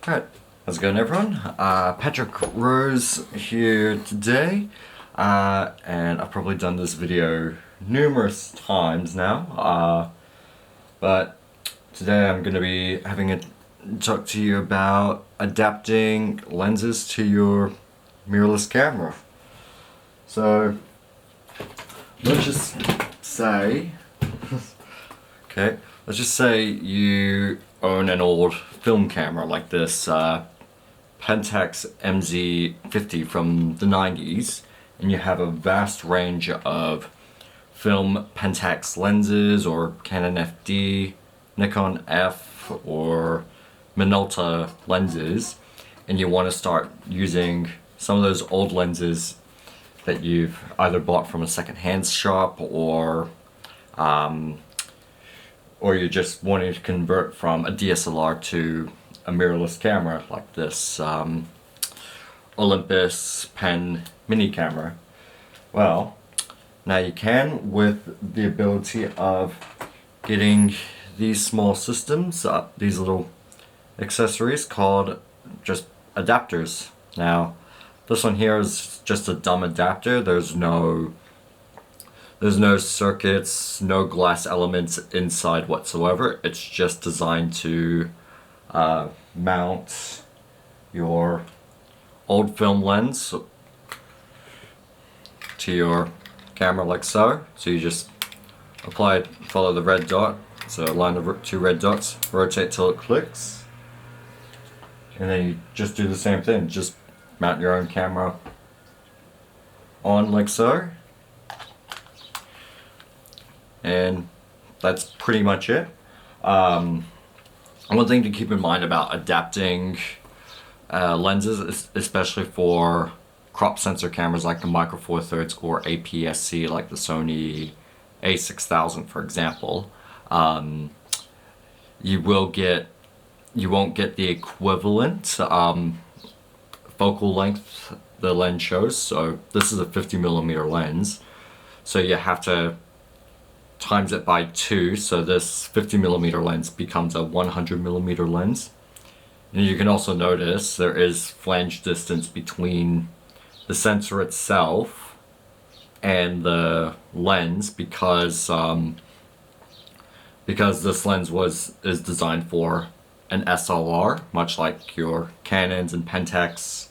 Alright, how's it going everyone? Patrick Rose here today, and I've probably done this video numerous times now, but today I'm going to be having a talk to you about adapting lenses to your mirrorless camera. So, let's just say, let's just say you own an old film camera like this Pentax MZ50 from the 90s, and you have a vast range of film Pentax lenses or Canon FD, Nikon F, or Minolta lenses, and you want to start using some of those old lenses that you've either bought from a second-hand shop or you're just wanting to convert from a DSLR to a mirrorless camera like this Olympus Pen mini camera. Well, now you can with the ability of getting these small systems, these little accessories called just adapters. Now, this one here is just a dumb adapter. There's no circuits, no glass elements inside whatsoever. It's just designed to mount your old film lens to your camera like so. So you just follow the red dot, so line the two red dots, rotate till it clicks, and then you just do the same thing. Just mount your own camera on like so. And that's pretty much it. One thing to keep in mind about adapting lenses, especially for crop sensor cameras like the Micro Four Thirds or APS-C, like the Sony A6000 for example, you won't get the equivalent focal length the lens shows. So this is a 50mm lens, so you have to times it by 2, so this 50mm lens becomes a 100mm lens. And you can also notice there is flange distance between the sensor itself and the lens because this lens is designed for an SLR, much like your Canons and Pentax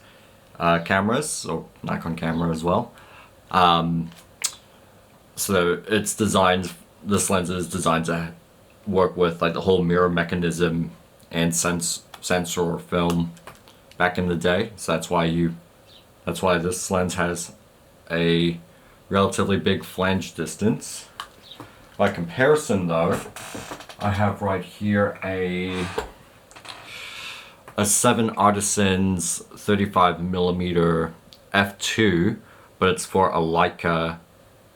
cameras, or Nikon camera as well. So this lens is designed to work with like the whole mirror mechanism and sensor or film back in the day. So that's why this lens has a relatively big flange distance. By comparison though, I have right here a 7 Artisans 35mm f2, but it's for a Leica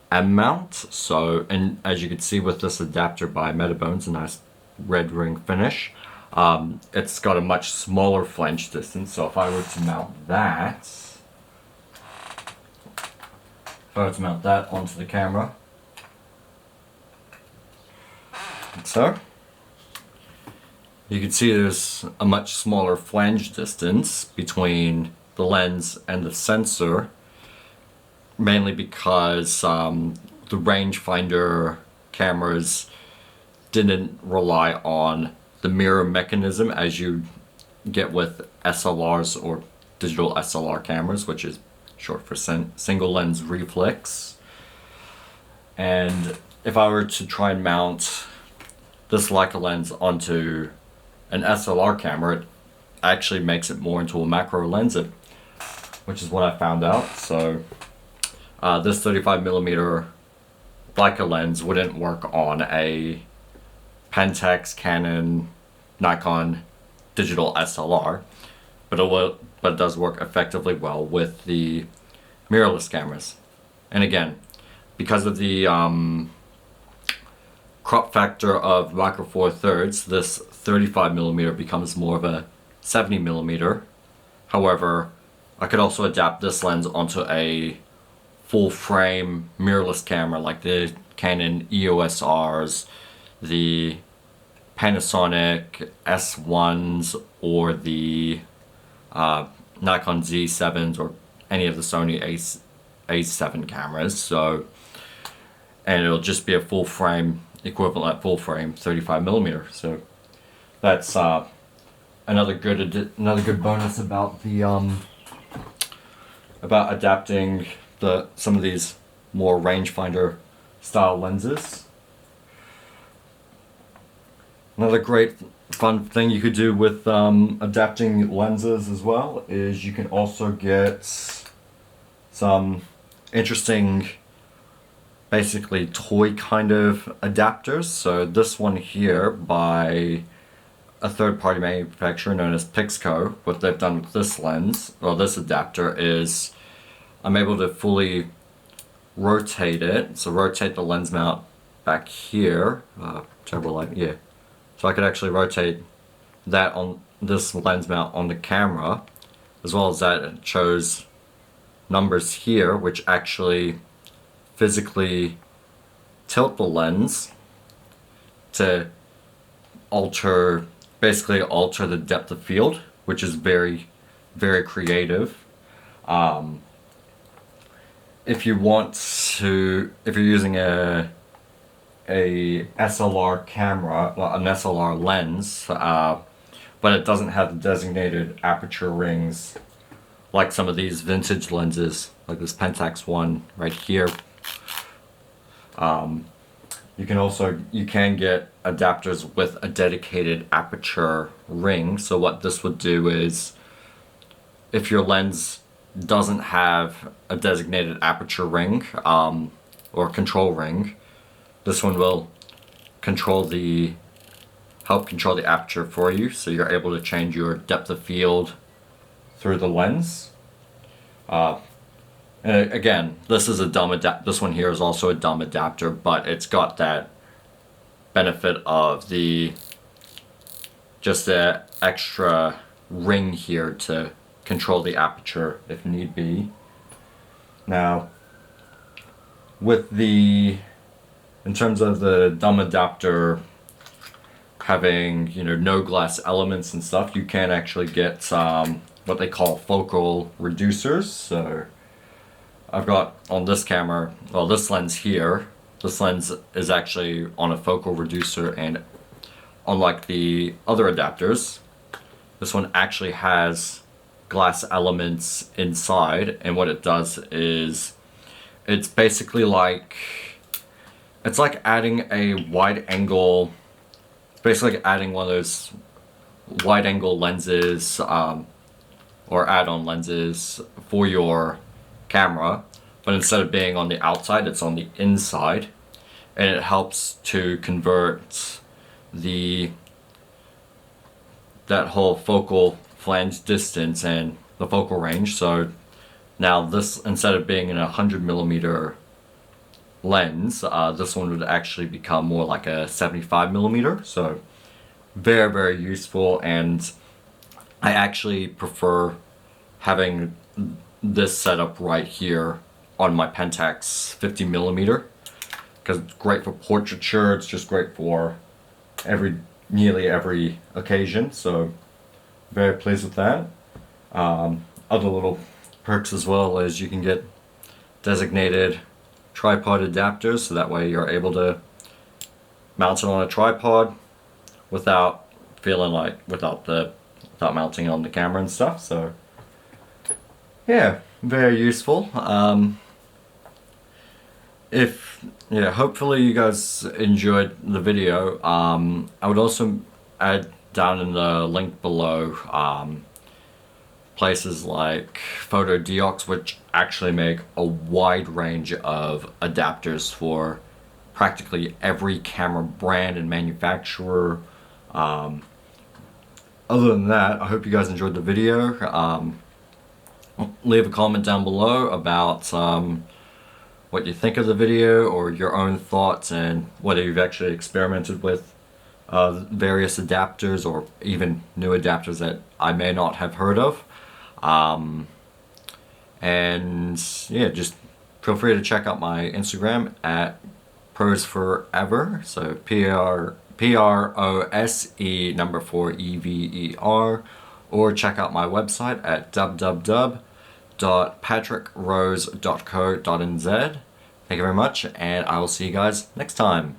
M mount. So, and as you can see with this adapter by Metabones, a nice red ring finish, it's got a much smaller flange distance. So if I were to mount that, onto the camera, like so, you can see there's a much smaller flange distance between the lens and the sensor, mainly because the rangefinder cameras didn't rely on the mirror mechanism as you get with SLRs or digital SLR cameras, which is short for single lens reflex. And if I were to try and mount this Leica lens onto an SLR camera, it actually makes it more into a macro lens, which is what I found out. So this 35mm Leica lens wouldn't work on a Pentax, Canon, Nikon digital SLR, but it does work effectively well with the mirrorless cameras. And again, because of the crop factor of Micro Four Thirds, this 35mm becomes more of a 70mm. However, I could also adapt this lens onto a full frame mirrorless camera like the Canon EOS Rs, the Panasonic S1s or the Nikon Z7s or any of the Sony A7 cameras. So, and it'll just be a full frame, equivalent full frame 35mm. So that's another good bonus about the about adapting some of these more rangefinder style lenses. Another great fun thing you could do with adapting lenses as well is you can also get some interesting, basically toy kind of adapters. So this one here by a third-party manufacturer known as Pixco, what they've done with this lens, or this adapter, is I'm able to fully rotate it. So rotate the lens mount back here. Terrible light, yeah. So I could actually rotate that on this lens mount on the camera, as well as that it shows numbers here, which actually physically tilt the lens to basically alter the depth of field, which is very, very creative. If you're using a SLR camera, an SLR lens, but it doesn't have the designated aperture rings like some of these vintage lenses, like this Pentax one right here. You can get adapters with a dedicated aperture ring. So what this would do is, if your lens doesn't have a designated aperture ring or control ring, this one will help control the aperture for you, so you're able to change your depth of field through the lens. And again, this one here is also a dumb adapter, but it's got that benefit of just the extra ring here to control the aperture if need be. Now, in terms of the dumb adapter having, no glass elements and stuff, you can actually get what they call focal reducers. So I've got on this camera, well, this lens here, this lens is actually on a focal reducer, and unlike the other adapters, this one actually has glass elements inside, and what it does is it's basically it's like adding a wide angle, basically like adding one of those wide angle lenses or add-on lenses for your camera, but instead of being on the outside, it's on the inside, and it helps to convert that whole focal flange distance and the focal range. So now this, instead of being in a 100mm lens, this one would actually become more like a 75mm. So very, very useful, and I actually prefer having this setup right here on my Pentax 50mm, because it's great for portraiture. It's just great for nearly every occasion. So very pleased with that. Other little perks as well is you can get designated tripod adapters, so that way you're able to mount it on a tripod without mounting on the camera and stuff. So yeah, very useful. Hopefully you guys enjoyed the video. I would also add down in the link below places like Fotodiox, which actually make a wide range of adapters for practically every camera brand and manufacturer. Other than that, I hope you guys enjoyed the video. Leave a comment down below about what you think of the video, or your own thoughts, and whether you've actually experimented with various adapters, or even new adapters that I may not have heard of. And yeah, just feel free to check out my Instagram at Pros Forever. So PROSE number 4 EVER, or check out my website at www.patrickrose.co.nz. Thank you very much, and I will see you guys next time.